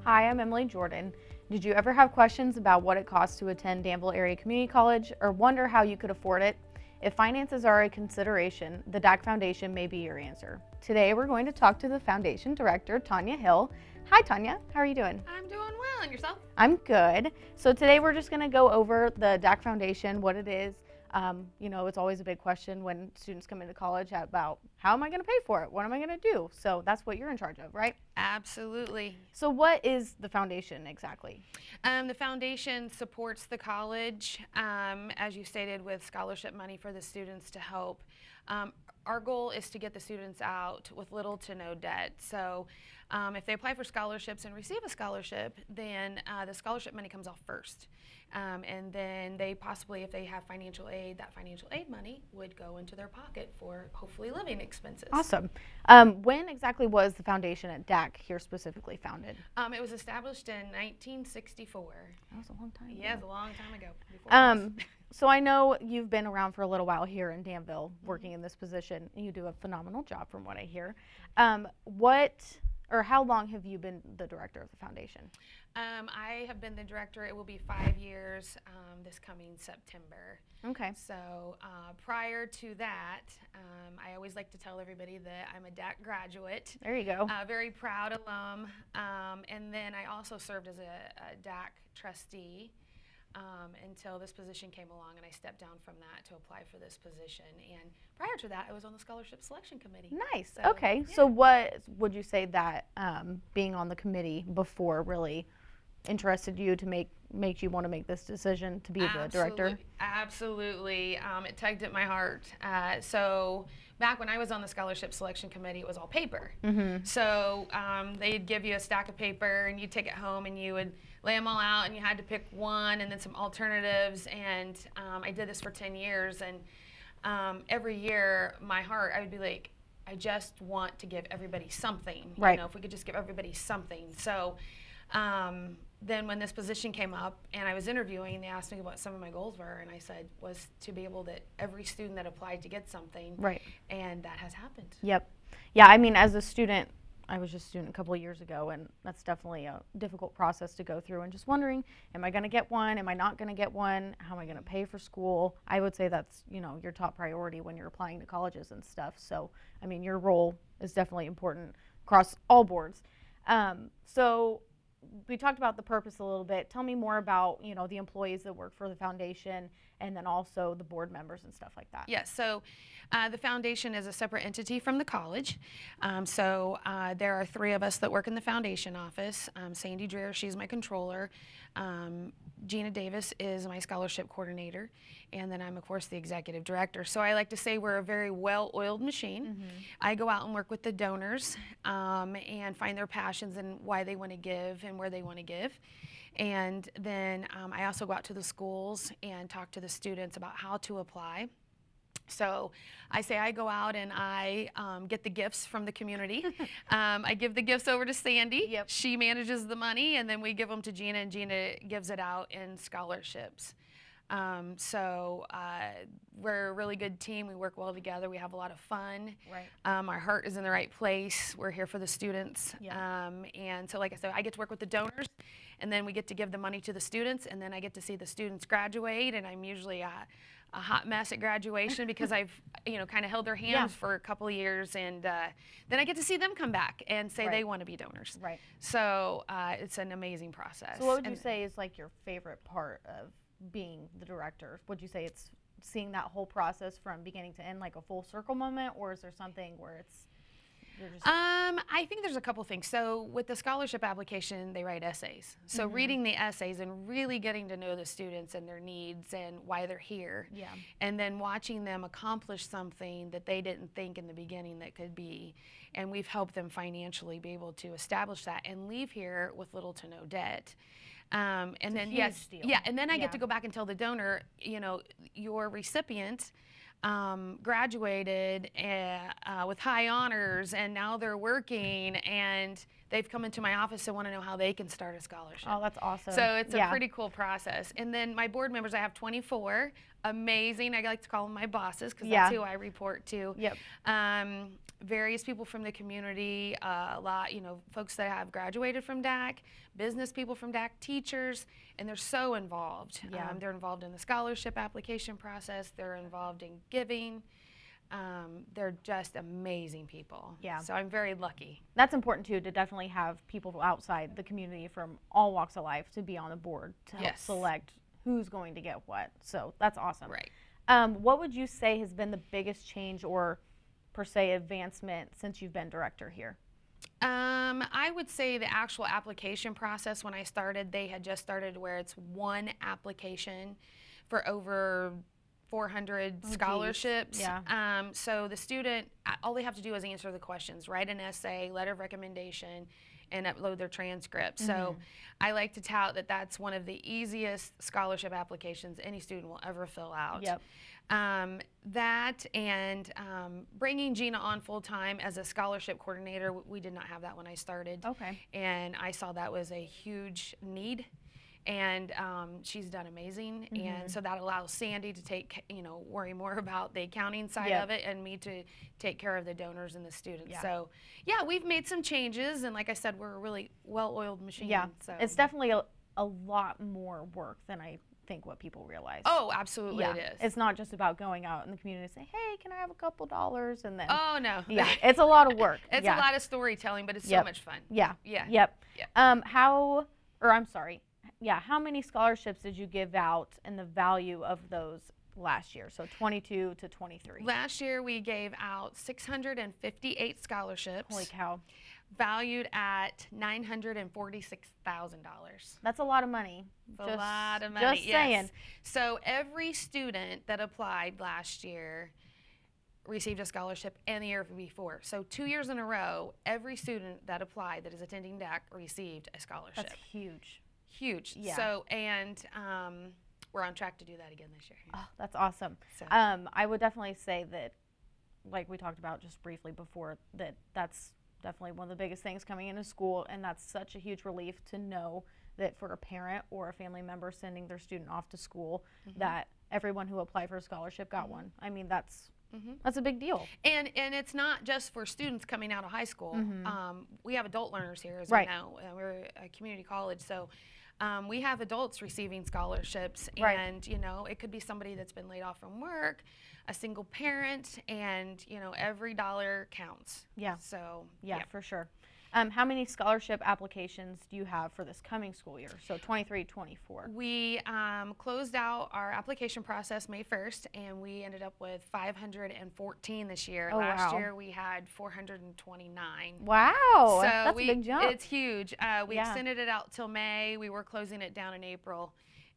Hi, I'm Emily Jordan. Did you ever have questions about what it costs to attend Danville Area Community College or wonder how you could afford it? If finances are a consideration, the DACC Foundation may be your answer. Today we're going to talk to the Foundation Director, Tonya Hill. Hi Tonya, how are you doing? I'm doing well, and yourself? I'm good. So today we're just going to go over the DACC Foundation, what it is. It's always a big question when students come into college about how am I going to pay for it? What am I going to do? So that's what you're in charge of, right? Absolutely. So what is the foundation exactly? The foundation supports the college, as you stated, with scholarship money for the students to help. Our goal is to get the students out with little to no debt. So if they apply for scholarships and receive a scholarship, then the scholarship money comes off first. And then they possibly, if they have financial aid, that financial aid money would go into their pocket for hopefully living expenses. Awesome. When exactly was the foundation at DACC here specifically founded? It was established in 1964. That was a long time ago. Yeah, it was a long time ago. Before So I know you've been around for a little while here in Danville working in this position, and you do a phenomenal job from what I hear. How long have you been the director of the foundation? I have been the director. It will be 5 years this coming September. Okay. So prior to that, I always like to tell everybody that I'm a DACC graduate. There you go. Very proud alum. And then I also served as a DACC trustee until this position came along, and I stepped down from that to apply for this position. And prior to that, I was on the scholarship selection committee. Nice. So, okay. Yeah. So what would you say that being on the committee before really interested you to make you want to make this decision to be the director? Absolutely. It tugged at my heart. So back when I was on the scholarship selection committee, it was all paper. Mm-hmm. So they'd give you a stack of paper, and you'd take it home, and you would lay them all out, and you had to pick one and then some alternatives. And I did this for 10 years. And every year, my heart, I would be like, I just want to give everybody something. Right. You know, if we could just give everybody something. So then when this position came up and I was interviewing, they asked me what some of my goals were, and I said was to be able that every student that applied to get something. Right. And that has happened. Yep. Yeah, I mean, as a student, I was just a student a couple of years ago, and that's definitely a difficult process to go through, and just wondering, am I going to get one? Am I not going to get one? How am I going to pay for school? I would say that's, your top priority when you're applying to colleges and stuff. So, I mean, your role is definitely important across all boards. So we talked about the purpose a little bit. Tell me more about, the employees that work for the foundation, and then also the board members and stuff like that. Yes, so the foundation is a separate entity from the college. There are 3 of us that work in the foundation office. Sandy Dreer, she's my controller. Gina Davis is my scholarship coordinator. And then I'm, of course, the executive director. So I like to say we're a very well-oiled machine. Mm-hmm. I go out and work with the donors and find their passions and why they want to give and where they want to give. And then I also go out to the schools and talk to the students about how to apply. So I say I go out and I get the gifts from the community. I give the gifts over to Sandy. Yep. She manages the money, and then we give them to Gina, and Gina gives it out in scholarships. We're a really good team. We work well together. We have a lot of fun. Right. Our heart is in the right place. We're here for the students. Yeah. And so, like I said, I get to work with the donors, and then we get to give the money to the students, and then I get to see the students graduate, and I'm usually a hot mess at graduation because I've kind of held their hands for a couple of years, and then I get to see them come back and say they want to be donors. Right. So it's an amazing process. So what would you say is like your favorite part of being the director? Would you say it's seeing that whole process from beginning to end, like a full circle moment, or is there something where it's I think there's a couple things. So with the scholarship application, they write essays. So reading the essays and really getting to know the students and their needs and why they're here. Yeah. And then watching them accomplish something that they didn't think in the beginning that could be. And we've helped them financially be able to establish that and leave here with little to no debt. And it's then a huge deal. yeah, and then I get to go back and tell the donor, your recipient graduated with high honors, and now they're working, and they've come into my office and want to know how they can start a scholarship. Oh, that's awesome. So it's a pretty cool process. And then my board members, I have 24. amazing. I like to call them my bosses because Yeah. that's who I report to. Yep. Various people from the community, a lot, folks that have graduated from DACC, business people from DACC, teachers, and they're so involved. Yeah. They're involved in the scholarship application process. They're involved in giving. They're just amazing people. Yeah. So I'm very lucky. That's important too, to definitely have people outside the community from all walks of life to be on the board to help Yes. select who's going to get what. So that's awesome. Right. What would you say has been the biggest change or per se advancement since you've been director here? I would say the actual application process, when I started, they had just started where it's one application for over 400 scholarships. Yeah. So the student, all they have to do is answer the questions, write an essay, letter of recommendation, and upload their transcript. So I like to tout that that's one of the easiest scholarship applications any student will ever fill out. Yep. That and bringing Gina on full time as a scholarship coordinator, we did not have that when I started. Okay. And I saw that was a huge need. And she's done amazing, and so that allows Sandy to take, worry more about the accounting side Yep. of it, and me to take care of the donors and the students. Yeah. So, yeah, we've made some changes, and like I said, we're a really well-oiled machine. Yeah. So. It's definitely a lot more work than I think what people realize. Oh, absolutely yeah. it is. It's not just about going out in the community and say, hey, can I have a couple dollars? And then, Oh, no. yeah, it's a lot of work. It's yeah. a lot of storytelling, but it's Yep. so much fun. Yeah. Yeah. Yep. Yeah. How many scholarships did you give out and the value of those last year? So 22 to 23. Last year, we gave out 658 scholarships. Holy cow. Valued at $946,000. That's a lot of money. A lot of money. Just yes. saying. So every student that applied last year received a scholarship, and the year before. So 2 years in a row, every student that applied that is attending DACC received a scholarship. That's huge. Huge. Yeah. So, and we're on track to do that again this year. Oh, that's awesome. So. I would definitely say that, like we talked about just briefly before, that's definitely one of the biggest things coming into school, and that's such a huge relief to know that for a parent or a family member sending their student off to school, that everyone who applied for a scholarship got one. I mean, that's a big deal. And it's not just for students coming out of high school. We have adult learners here, as Right. we know. We're a community college, so we have adults receiving scholarships. Right. And, it could be somebody that's been laid off from work, a single parent, and, every dollar counts. Yeah. So, Yeah, for sure. How many scholarship applications do you have for this coming school year? So 23-24. We closed out our application process May 1st, and we ended up with 514 this year. Oh, Last wow. year we had 429. Wow, So that's a big jump. It's huge. We Yeah. extended it out till May. We were closing it down in April.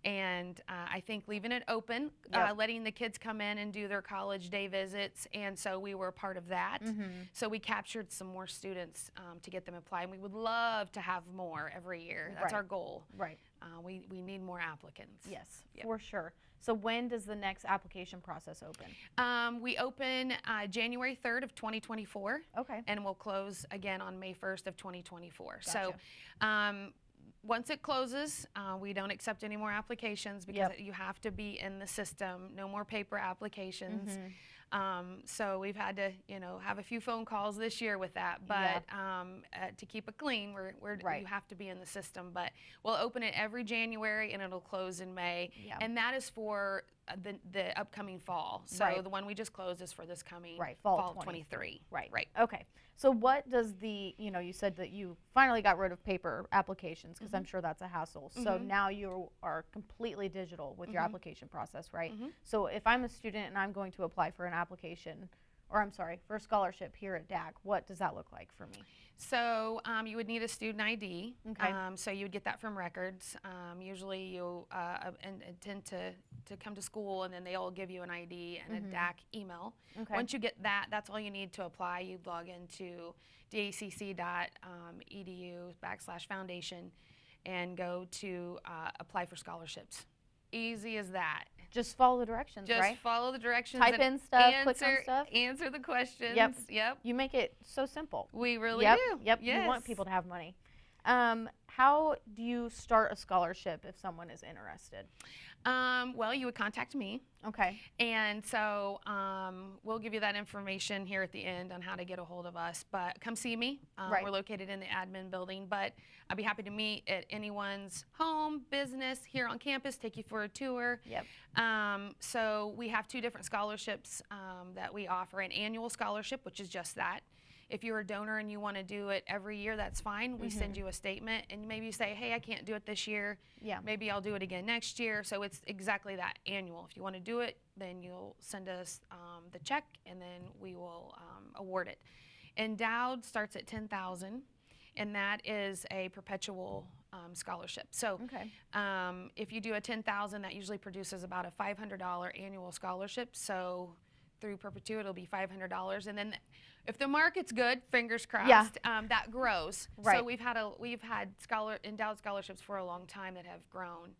And I think leaving it open, Yep. letting the kids come in and do their college day visits. And so we were a part of that. So we captured some more students to get them applied. We would love to have more every year. That's Right. our goal. Right. We need more applicants. Yes, Yep. for sure. So when does the next application process open? We open January 3rd of 2024. Okay. And we'll close again on May 1st of 2024. Gotcha. So once it closes, we don't accept any more applications because Yep. you have to be in the system. No more paper applications. So we've had to, have a few phone calls this year with that. But to keep it clean, Right. you have to be in the system. But we'll open it every January and it'll close in May. Yeah. And that is for the upcoming fall. So Right. the one we just closed is for this coming fall fall 23. 23. Right. Right. Okay. So what does you said that you finally got rid of paper applications because I'm sure that's a hassle. So now you are completely digital with your application process, right? So if I'm a student and I'm going to apply for an application, for a scholarship here at DACC, what does that look like for me? So you would need a student ID. Okay. So you would get that from records. Usually you intend to come to school, and then they'll give you an ID and a DACC email. Okay. Once you get that, that's all you need to apply. You log into dacc.edu/foundation and go to apply for scholarships. Easy as that. Just follow the directions, Just right? follow the directions. Type and in stuff, click on stuff. Answer the questions. Yep. You make it so simple. We really Yep. do. Yep. Yes. You want people to have money. How do you start a scholarship if someone is interested? Well, you would contact me. Okay. And so we'll give you that information here at the end on how to get a hold of us. But come see me. Right. We're located in the admin building. But I'd be happy to meet at anyone's home, business, here on campus, take you for a tour. Yep. So we have 2 different scholarships that we offer. An annual scholarship, which is just that. If you're a donor and you want to do it every year, that's fine. We send you a statement, and maybe you say, hey, I can't do it this year. Yeah. Maybe I'll do it again next year. So it's exactly that, annual. If you want to do it, then you'll send us the check, and then we will award it. Endowed starts at $10,000, and that is a perpetual scholarship. So Okay. if you do a $10,000, that usually produces about a $500 annual scholarship. So through perpetuity, it'll be $500, and then if the market's good, fingers crossed, that grows. Right. So we've had endowed scholarships for a long time that have grown,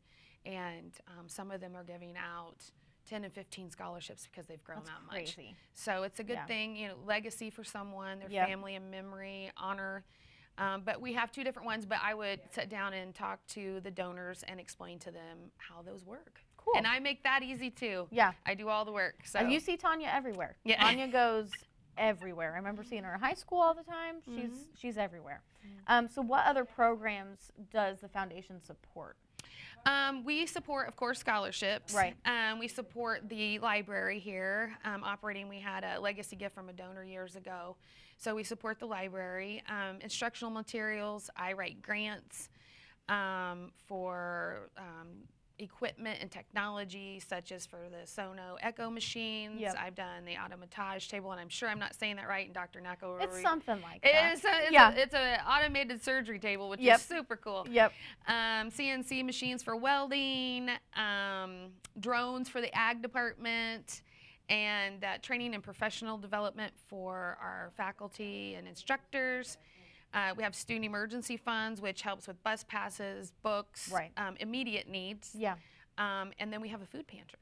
and some of them are giving out 10 and 15 scholarships because they've grown That's that much. crazy. So it's a good Yeah. thing, you know, legacy for someone, their Yep. family and memory, honor. But we have 2 different ones, but I would sit down and talk to the donors and explain to them how those work. Cool. And I make that easy too. Yeah. I do all the work. So You see Tonya everywhere. Yeah. Tonya goes everywhere. I remember seeing her in high school all the time. She's everywhere. So what other programs does the foundation support? We support, of course, scholarships. Right. We support the library here operating. We had a legacy gift from a donor years ago. So we support the library. Instructional materials, I write grants for equipment and technology, such as for the Sono Echo machines. Yep. I've done the automatage table, and I'm sure I'm not saying that right, and Dr. Nako will It's something like It that. is. It's Yeah. it's an automated surgery table, which Yep. is super cool. Yep. CNC machines for welding, drones for the ag department, and training and professional development for our faculty and instructors. We have student emergency funds, which helps with bus passes, books, Right. Immediate needs. Yeah. And then we have a food pantry.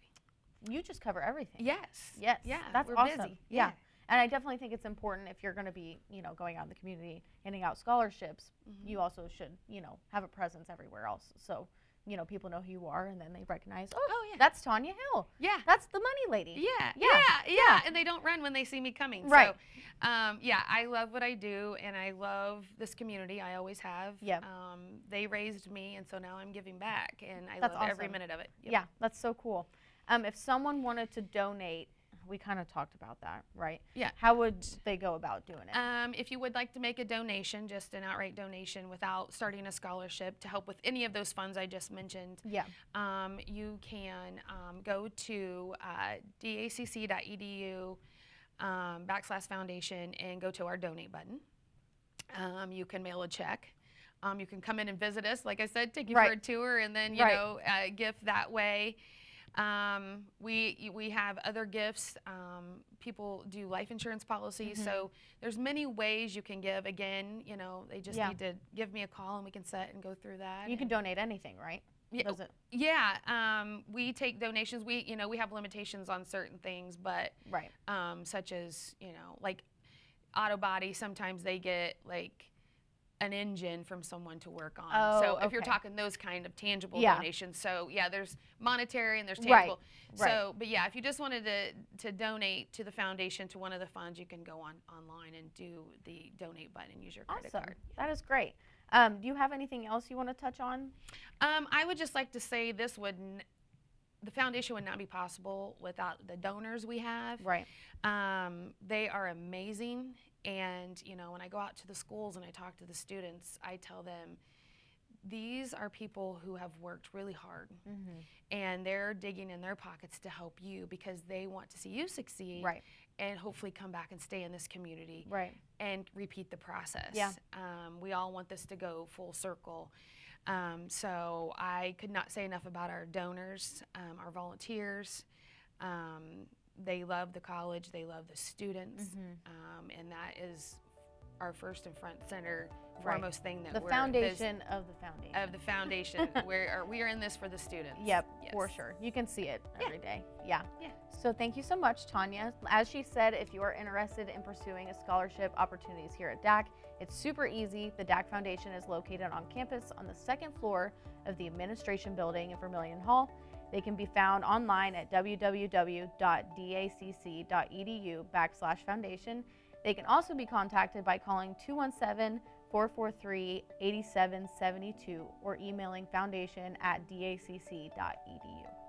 You just cover everything. Yes. Yes. Yeah. That's we're awesome. busy. Yeah. And I definitely think it's important if you're going to be, going out in the community handing out scholarships, you also should, have a presence everywhere else. So, people know who you are, and then they recognize, Oh, yeah. that's Tonya Hill. Yeah. That's the money lady. Yeah. And they don't run when they see me coming. Right. So, I love what I do, and I love this community. I always have. Yep. They raised me, and so now I'm giving back, and I That's love every awesome. minute of it. Yep. Yeah, that's so cool. If someone wanted to donate, we kind of talked about that, right? Yeah. How would they go about doing it? If you would like to make a donation, just an outright donation without starting a scholarship to help with any of those funds I just mentioned, Yeah. you can go to dacc.edu /foundation and go to our donate button. You can mail a check. You can come in and visit us, like I said, take you for a tour, and then gift that way. We have other gifts. People do life insurance policies, so there's many ways you can give. Again, they just need to give me a call, and we can set and go through that. You can donate anything, right? Does it? Yeah, we take donations. We have limitations on certain things, but Right. such as like auto body. Sometimes they get like an engine from someone to work on. Oh, so if you're okay. talking those kind of tangible Yeah. donations, so there's monetary and there's Right, tangible. right. So, but yeah, if you just wanted to donate to the foundation, to one of the funds, you can go online and do the donate button and use your credit Awesome. card. That is great. Do you have anything else you want to touch on? I would just like to say the foundation would not be possible without the donors we have. Right. They are amazing. And, when I go out to the schools and I talk to the students, I tell them, these are people who have worked really hard, and they're digging in their pockets to help you because they want to see you succeed, Right. and hopefully come back and stay in this community, Right. and repeat the process. Yeah. We all want this to go full circle. So I could not say enough about our donors, our volunteers. They love the college, they love the students, and that is our first and front center, foremost thing that The we're foundation of the foundation. of the foundation. we are in this for the students. Yep, Yes. for sure. You can see it every day. Yeah. Yeah. So thank you so much, Tonya. As she said, if you are interested in pursuing a scholarship opportunities here at DACC, it's super easy. The DACC Foundation is located on campus on the second floor of the administration building in Vermillion Hall. They can be found online at www.dacc.edu/foundation. They can also be contacted by calling 217-443-8772 or emailing foundation@dacc.edu.